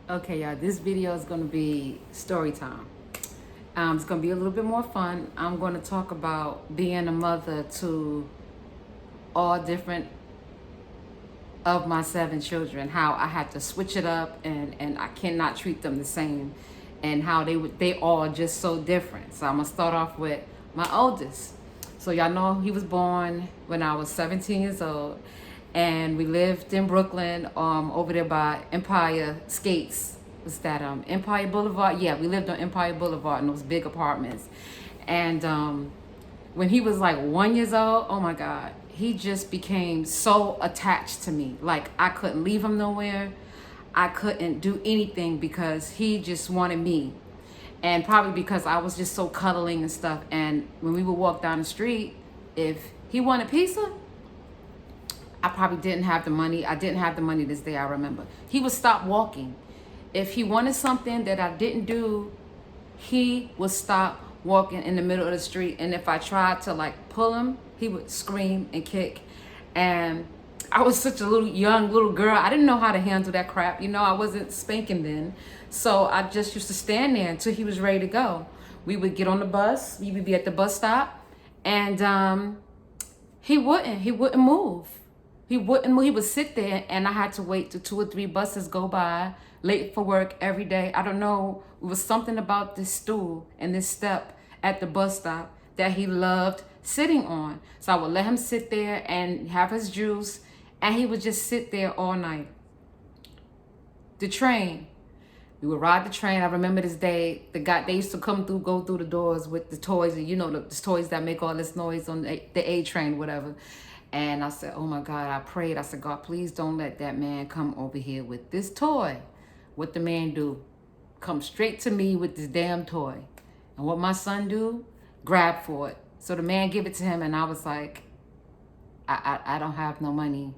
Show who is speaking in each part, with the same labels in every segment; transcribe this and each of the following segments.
Speaker 1: Okay, y'all, this video is going to be story time. It's going to be a little bit more fun. I'm going to talk about being a mother to all different of my 7 children, how I had to switch it up and I cannot treat them the same, and how they all just so different. So I'm going to start off with my oldest. So y'all know he was born when I was 17 years old, and we lived in Brooklyn, over there by Empire Skates. Was that Empire Boulevard? Yeah, we lived on Empire Boulevard in those big apartments. And when he was like 1 year old, oh my God, he just became so attached to me. Like I couldn't leave him nowhere. I couldn't do anything because he just wanted me. And probably because I was just so cuddling and stuff. And when we would walk down the street, if he wanted pizza, I probably didn't have the money. I didn't have the money this day, I remember. He would stop walking. If he wanted something that I didn't do, he would stop walking in the middle of the street. And if I tried to like pull him, he would scream and kick. And I was such a young little girl. I didn't know how to handle that crap. You know, I wasn't spanking then. So I just used to stand there until he was ready to go. We would get on the bus. We would be at the bus stop. And he wouldn't move. He wouldn't move. He would sit there, and I had to wait till 2 or 3 buses go by, late for work every day. I don't know. It was something about this stool and this step at the bus stop that he loved sitting on. So I would let him sit there and have his juice, and he would just sit there all night. The train. We would ride the train. I remember this day, they used to go through the doors with the toys, and you know, the toys that make all this noise on the A train, whatever. And I said, oh my God, I prayed. I said, God, please don't let that man come over here with this toy. What the man do? Come straight to me with this damn toy. And what my son do? Grab for it. So the man give it to him, and I was like, I don't have no money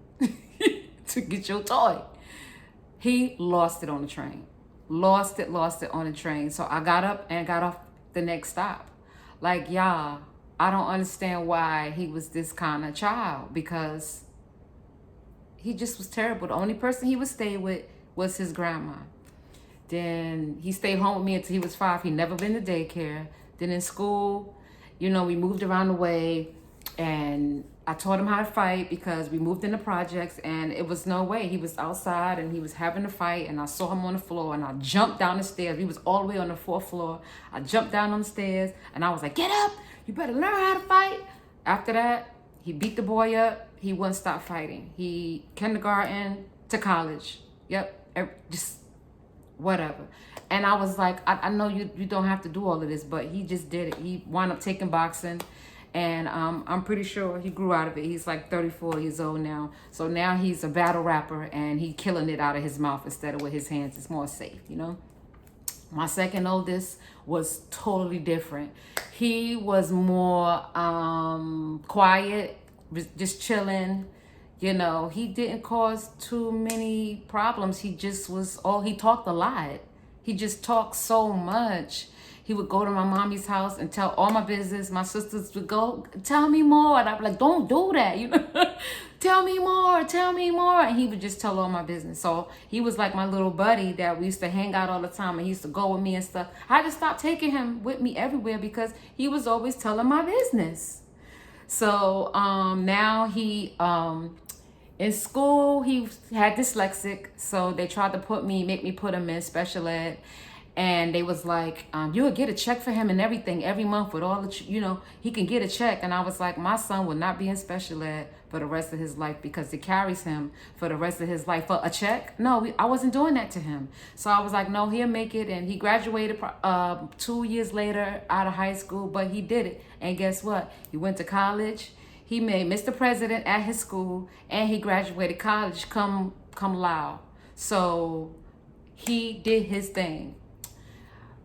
Speaker 1: to get your toy. He lost it on the train. Lost it on the train. So I got up and got off the next stop. Like, y'all, I don't understand why he was this kind of child, because he just was terrible. The only person he would stay with was his grandma. Then he stayed home with me until he was 5. He never been to daycare. Then in school, you know, we moved around the way, and I taught him how to fight because we moved into projects, and it was no way. He was outside and he was having a fight, and I saw him on the floor, and I jumped down the stairs. We was all the way on the 4th floor. I jumped down on the stairs, and I was like, get up. You better learn how to fight. After that, he beat the boy up. He wouldn't stop fighting. He kindergarten to college. Yep, just whatever. And I was like, I know you don't have to do all of this, but he just did it. He wound up taking boxing, and I'm pretty sure he grew out of it. He's like 34 years old now. So now he's a battle rapper, and he's killing it out of his mouth instead of with his hands. It's more safe, you know? My second oldest was totally different. He was more quiet, just chilling. You know, he didn't cause too many problems. He just was, he talked a lot. He just talked so much. He would go to my mommy's house and tell all my business. My sisters would go, tell me more. And I'd be like, don't do that, you know. Tell me more. And he would just tell all my business. So he was like my little buddy that we used to hang out all the time. And he used to go with me and stuff. I just stopped taking him with me everywhere because he was always telling my business. So now he... in school, he had dyslexic, so they tried to make me put him in special ed. And they was like, you would get a check for him and everything every month with all the, you know, he can get a check. And I was like, my son will not be in special ed for the rest of his life because it carries him for the rest of his life. For a check? No, I wasn't doing that to him. So I was like, no, he'll make it. And he graduated 2 years later out of high school, but he did it. And guess what? He went to college. He made Mr. President at his school, and he graduated college come Lao. So he did his thing.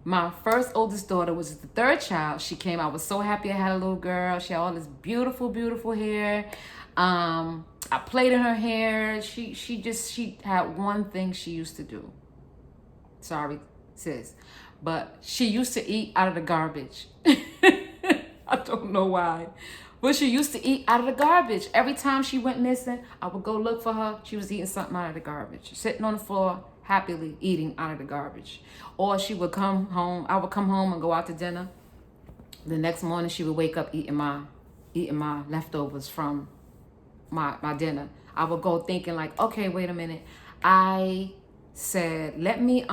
Speaker 1: My first oldest daughter was the 3rd child. She came. I was so happy I had a little girl. She had all this beautiful, beautiful hair. I played in her hair. She had one thing she used to do. Sorry, sis. But she used to eat out of the garbage. I don't know why. But she used to eat out of the garbage. Every time she went missing, I would go look for her. She was eating something out of the garbage, sitting on the floor, happily eating out of the garbage. Or she would come home. I would come home and go out to dinner. The next morning, she would wake up eating my leftovers from my dinner. I would go thinking like, okay, wait a minute. I said, let me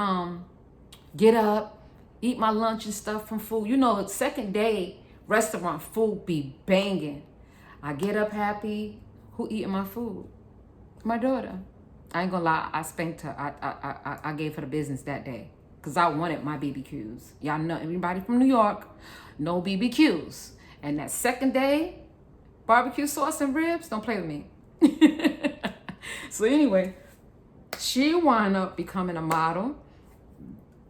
Speaker 1: get up, eat my lunch and stuff from food. You know, second day restaurant food be banging. I get up happy. Who eating my food? My daughter. I ain't gonna lie, I spanked her. I gave her the business that day because I wanted my BBQs. Y'all know, everybody from New York, no BBQs. And that second day, barbecue sauce and ribs, don't play with me. So anyway, she wound up becoming a model.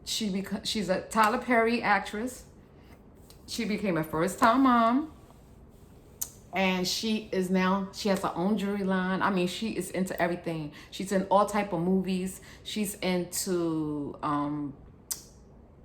Speaker 1: She's a Tyler Perry actress. She became a first-time mom. And she has her own jewelry line. I mean, she is into everything. She's in all type of movies. She's into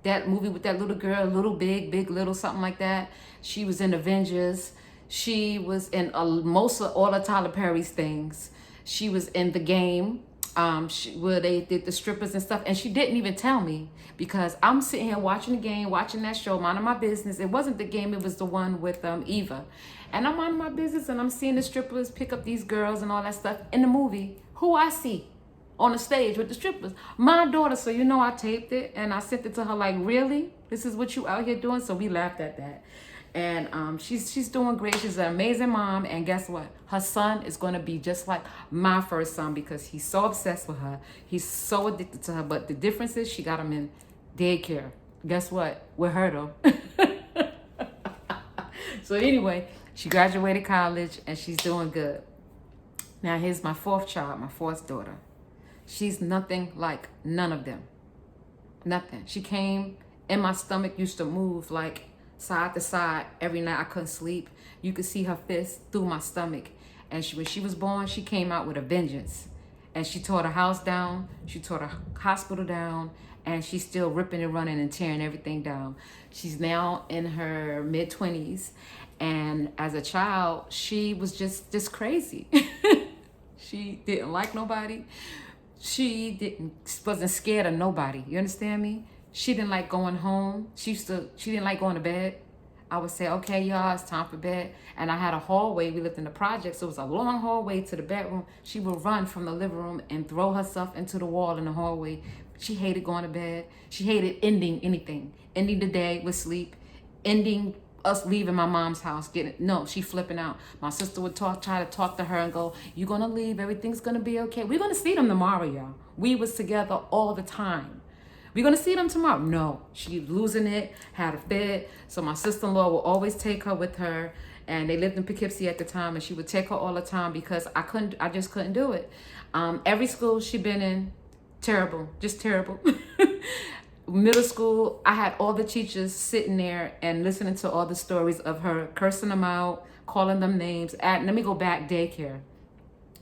Speaker 1: that movie with that little girl, Little Big, Big Little, something like that. She was in Avengers. She was in most of all of Tyler Perry's things. She was in The Game, where they did the strippers and stuff. And she didn't even tell me because I'm sitting here watching The Game, watching that show, minding my business. It wasn't The Game, it was the one with Eva. And I'm minding my business and I'm seeing the strippers pick up these girls and all that stuff in the movie. Who I see on the stage with the strippers? My daughter. So you know I taped it and I sent it to her like, really? This is what you out here doing? So we laughed at that. And she's doing great. She's an amazing mom. And guess what? Her son is going to be just like my first son because he's so obsessed with her. He's so addicted to her. But the difference is she got him in daycare. Guess what? With her though. So anyway, she graduated college and she's doing good. Now here's my fourth child, my fourth daughter. She's nothing like none of them. Nothing. She came and my stomach used to move like side to side every night. I couldn't sleep. You could see her fist through my stomach. And when she was born, she came out with a vengeance. And she tore her house down. She tore her hospital down. And she's still ripping and running and tearing everything down. She's now in her mid-20s. And as a child, she was just crazy. She didn't like nobody. She wasn't scared of nobody. You understand me? She didn't like going home. She didn't like going to bed. I would say, okay, y'all, it's time for bed. And I had a hallway. We lived in the project, so it was a long hallway to the bedroom. She would run from the living room and throw herself into the wall in the hallway. She hated going to bed. She hated ending anything. Ending the day with sleep. Ending us leaving my mom's house. She flipping out. My sister would try to talk to her and go, you're going to leave. Everything's going to be okay. We're going to see them tomorrow, y'all. We was together all the time. We're going to see them tomorrow. No, she losing it, had a fit. So my sister-in-law would always take her with her. And they lived in Poughkeepsie at the time. And she would take her all the time because I just couldn't do it. Every school she been in, terrible, just terrible. Middle school, I had all the teachers sitting there and listening to all the stories of her, cursing them out, calling them names. Let me go back, daycare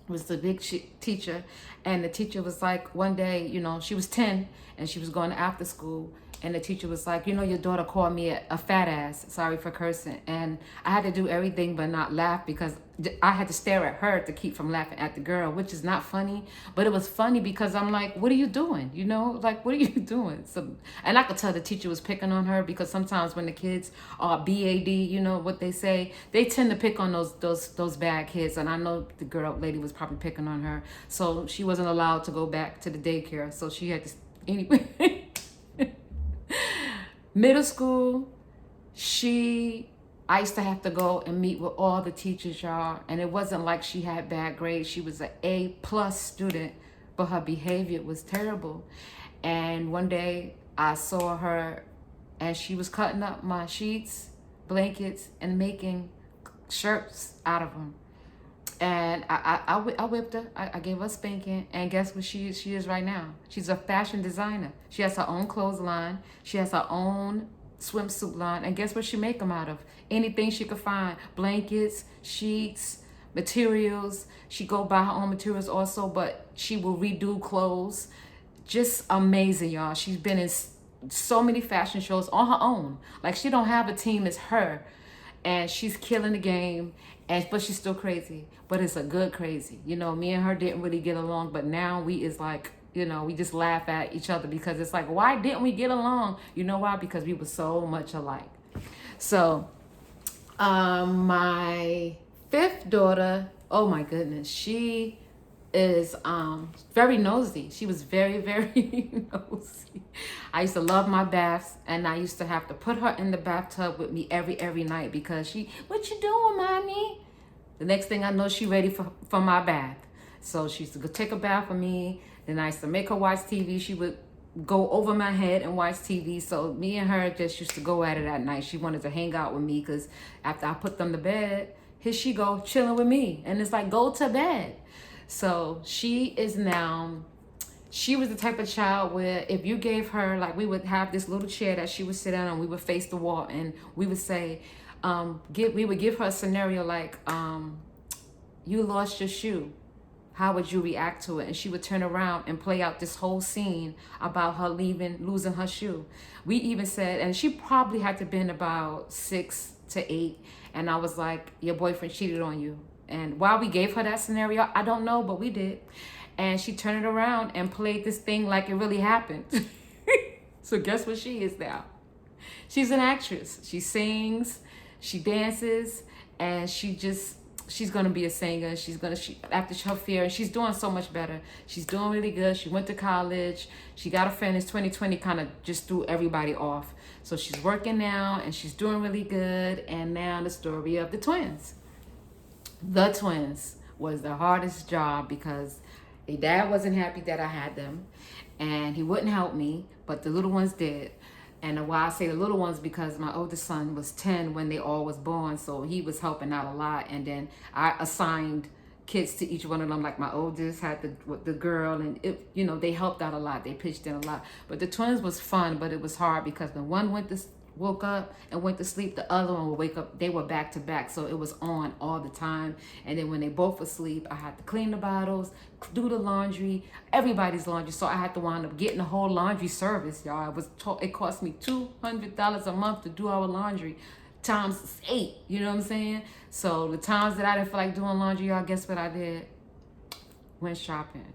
Speaker 1: was the big teacher. And the teacher was like, one day, she was 10 and she was going to after school. And the teacher was like, your daughter called me a fat ass. Sorry for cursing. And I had to do everything but not laugh because I had to stare at her to keep from laughing at the girl, which is not funny. But it was funny because I'm like, what are you doing? What are you doing? So, and I could tell the teacher was picking on her because sometimes when the kids are BAD, what they say, they tend to pick on those bad kids. And I know the lady was probably picking on her. So she wasn't allowed to go back to the daycare. So she had to, anyway. Middle school, I used to have to go and meet with all the teachers, y'all. And it wasn't like she had bad grades. She was an A+ student, but her behavior was terrible. And one day I saw her and she was cutting up my sheets, blankets, and making shirts out of them. And I whipped her. I gave her a spanking. And guess what she is right now? She's a fashion designer. She has her own clothes line. She has her own swimsuit line. And guess what she make them out of? Anything she could find. Blankets, sheets, materials. She go buy her own materials also, but she will redo clothes. Just amazing, y'all. She's been in so many fashion shows on her own. Like, she don't have a team. It's her. and she's killing the game, and but she's still crazy, but it's a good crazy. You know, me and her didn't really get along, but now we is like, you know, we just laugh at each other because it's like, why didn't we get along? You know why? Because we were so much alike. So my fifth daughter, oh my goodness, she is very nosy. She was very, very nosy. I used to love my baths, and I used to have to put her in the bathtub with me every night because what you doing, mommy? The next thing I know, she ready for my bath. So she used to go take a bath for me. Then I used to make her watch TV. She would go over my head and watch TV. So me and her just used to go at it at night. She wanted to hang out with me because after I put them to bed, here she go chilling with me. And it's like, go to bed. So she was the type of child where if you gave her, like, we would have this little chair that she would sit on, and we would face the wall, and we would say, we would give her a scenario like, you lost your shoe. How would you react to it? And she would turn around and play out this whole scene about her losing her shoe. We even said, and she probably had to been about 6 to 8. And I was like, your boyfriend cheated on you. And why we gave her that scenario, I don't know, but we did. And she turned it around and played this thing like it really happened. So guess what she is now? She's an actress. She sings, she dances, and she's gonna be a singer. After her fear, and she's doing so much better. She's doing really good. She went to college. She got a finish. 2020 kind of just threw everybody off. So she's working now, and she's doing really good. And now the story of the twins. The twins was the hardest job because their dad wasn't happy that I had them, and he wouldn't help me, but the little ones did. And why I say the little ones, because my oldest son was 10 when they all was born, so he was helping out a lot. And then I assigned kids to each one of them. Like my oldest had the girl, and they helped out a lot. They pitched in a lot. But the twins was fun, but it was hard because when one woke up and went to sleep, the other one would wake up. They were back to back, so it was on all the time. And then when they both were asleep, I had to clean the bottles, do the laundry, everybody's laundry. So I had to wind up getting the whole laundry service, y'all. It cost me $200 a month to do our laundry times 8. You know what I'm saying? So the times that I didn't feel like doing laundry, y'all, guess what I did? Went shopping.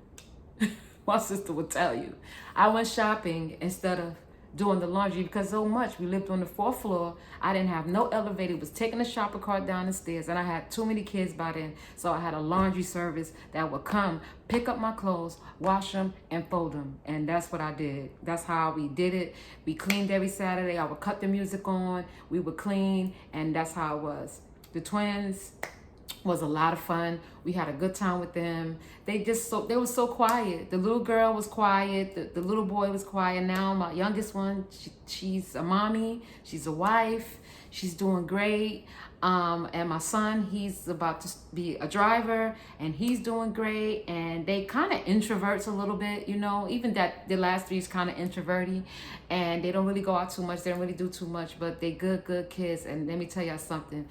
Speaker 1: My sister would tell you, I went shopping instead of doing the laundry because so much. We lived on the 4th floor. I didn't have no elevator. It was taking the shopper cart down the stairs, and I had too many kids by then. So I had a laundry service that would come, pick up my clothes, wash them, and fold them. And that's what I did. That's how we did it. We cleaned every Saturday. I would cut the music on. We would clean, and that's how it was. The twins was a lot of fun. We had a good time with them. They were so quiet. The little girl was quiet. The little boy was quiet. Now my youngest one, she's a mommy. She's a wife. She's doing great. And my son, he's about to be a driver, and he's doing great. And they kind of introverts a little bit, even that the last 3 is kind of introverty, and they don't really go out too much. They don't really do too much, but they good kids. And let me tell y'all something.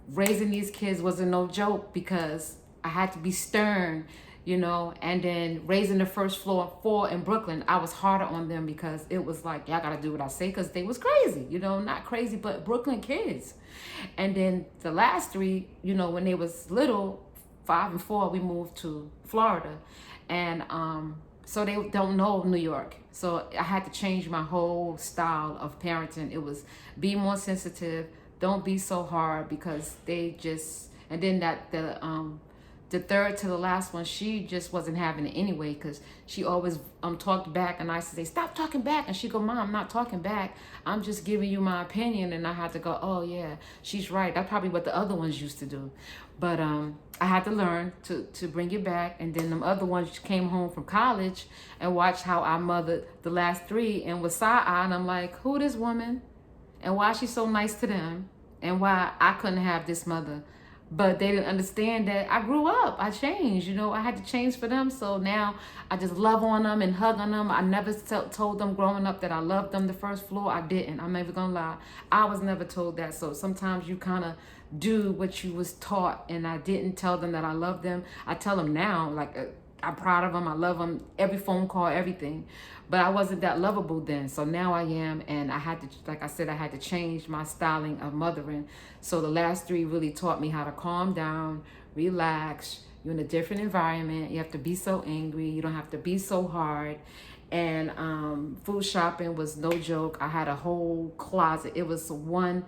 Speaker 1: Raising these kids wasn't no joke because I had to be stern, and then raising the first floor 4 in Brooklyn, I was harder on them because it was like, y'all gotta do what I say, because they was crazy, not crazy, but Brooklyn kids. And then the last 3, when they was little, 5 and 4, we moved to Florida, and so they don't know New York. So I had to change my whole style of parenting. It was be more sensitive. Don't be so hard, because they just, and then the third to the last one, she just wasn't having it anyway, because she always talked back, and I used to say, stop talking back, and she go, Mom, I'm not talking back, I'm just giving you my opinion. And I had to go, oh yeah, she's right. That's probably what the other ones used to do. But I had to learn to bring it back. And then them other ones came home from college and watched how I mothered the last 3, and was side-eye, and I'm like, who this woman? And why she's so nice to them, and why I couldn't have this mother. But they didn't understand that I grew up. I changed, I had to change for them. So now I just love on them and hug on them. I never told them growing up that I loved them the first floor. I didn't. I'm never gonna lie. I was never told that. So sometimes you kind of do what you was taught, and I didn't tell them that I love them. I tell them now, like, I'm proud of them. I love them. Every phone call, everything. But I wasn't that lovable then. So now I am. And I had to, like I said, I had to change my styling of mothering. So the last 3 really taught me how to calm down, relax. You're in a different environment. You have to be so angry. You don't have to be so hard. And food shopping was no joke. I had a whole closet. It was one,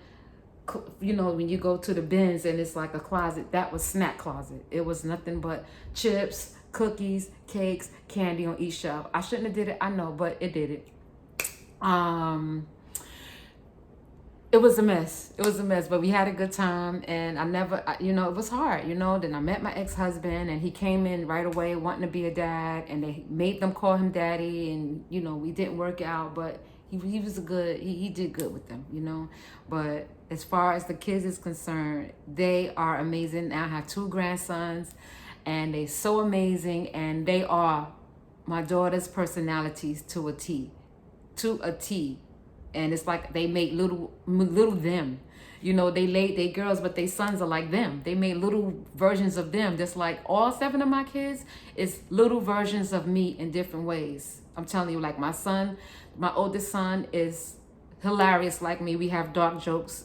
Speaker 1: you know, when you go to the bins and it's like a closet, that was snack closet. It was nothing but chips, cookies, cakes, candy on each shelf. I shouldn't have did it, I know, but it did it. It was a mess. It was a mess, but we had a good time. And you know, it was hard, you know. Then I met my ex-husband, and he came in right away wanting to be a dad, and they made them call him daddy. And, you know, we didn't work out, but he was he did good with them, you know. But as far as the kids is concerned, they are amazing. Now I have 2 grandsons, and they so amazing, and they are my daughter's personalities to a T. To a T. And it's like they make little them, you know. They girls, but they sons are like them. They made little versions of them, just like all 7 of my kids is little versions of me in different ways. I'm telling you, like my oldest son is hilarious like me. We have dark jokes.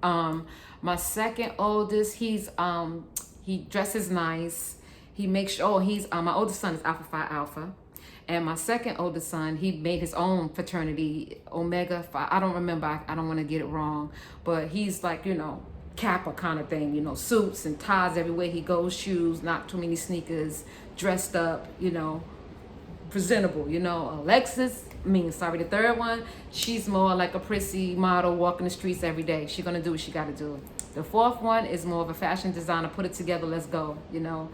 Speaker 1: My second oldest, he dresses nice. He makes sure, my oldest son is Alpha Phi Alpha. And my second oldest son, he made his own fraternity, Omega Phi. I don't remember. I don't want to get it wrong. But he's like, you know, Kappa kind of thing, you know, suits and ties everywhere he goes, shoes, not too many sneakers, dressed up, you know, presentable, you know. The third one, she's more like a prissy model walking the streets every day. She's going to do what she got to do. The 4th one is more of a fashion designer. Put it together, let's go, you know.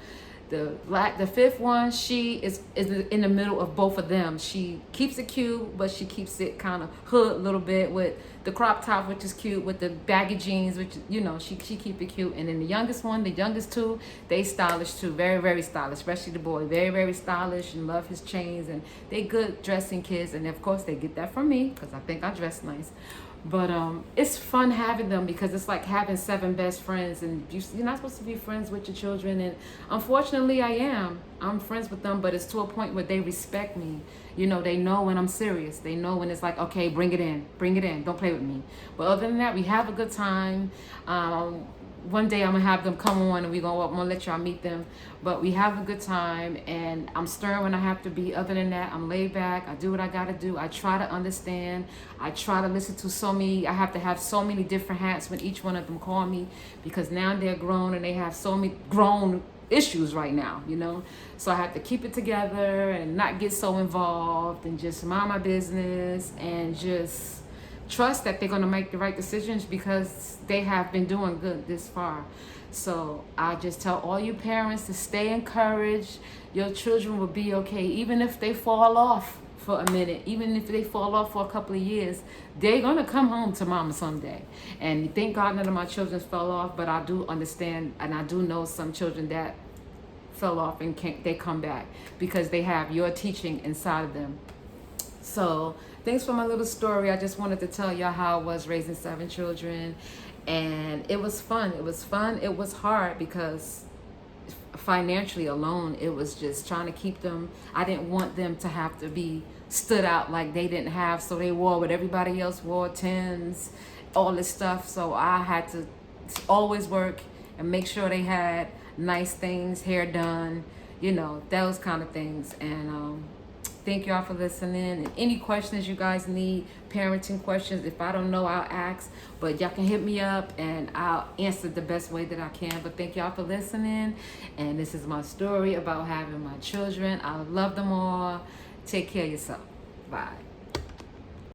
Speaker 1: The 5th one, she is in the middle of both of them. She keeps it cute, but she keeps it kind of hood a little bit with the crop top, which is cute, with the baggy jeans, which, you know, she keep it cute. And then the youngest 2, they stylish too, very, very stylish, especially the boy, very, very stylish, and love his chains, and they good dressing kids. And of course they get that from me because I think I dress nice. But it's fun having them because it's like having 7 best friends, and you're not supposed to be friends with your children. And unfortunately, I'm friends with them, but it's to a point where they respect me. You know, they know when I'm serious. They know when it's like, okay, bring it in, don't play with me. But other than that, we have a good time. One day I'm gonna have them come on, and I'm gonna let y'all meet them. But we have a good time, and I'm stern when I have to be. Other than that, I'm laid back. I do what I gotta do. I try to understand. I try to listen to I have to have so many different hats when each one of them call me, because now they're grown and they have so many grown issues right now, you know. So I have to keep it together and not get so involved, and just mind my business, and just trust that they're going to make the right decisions, because they have been doing good this far. So I just tell all you parents to stay encouraged. Your children will be okay, even if they fall off for a minute, even if they fall off for a couple of years, they're going to come home to mama someday. And thank God none of my children fell off, but I do understand, and I do know some children that fell off and they come back because they have your teaching inside of them. So thanks for my little story. I just wanted to tell y'all how I was raising 7 children, and it was fun. It was hard because financially alone, it was just trying to keep them. I didn't want them to have to be stood out like they didn't have, so they wore what everybody else wore, Tins, all this stuff. So I had to always work and make sure they had nice things, hair done, you know, those kind of things. And thank y'all for listening. And any questions you guys need, parenting questions, if I don't know, I'll ask. But y'all can hit me up and I'll answer the best way that I can. But thank y'all for listening. And this is my story about having my children. I love them all. Take care of yourself. Bye.